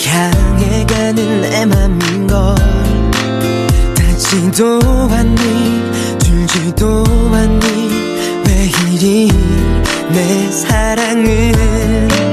향해 가는 내 맘인걸 닿지도 않니 줄지도 않니 왜 이리 내 사랑은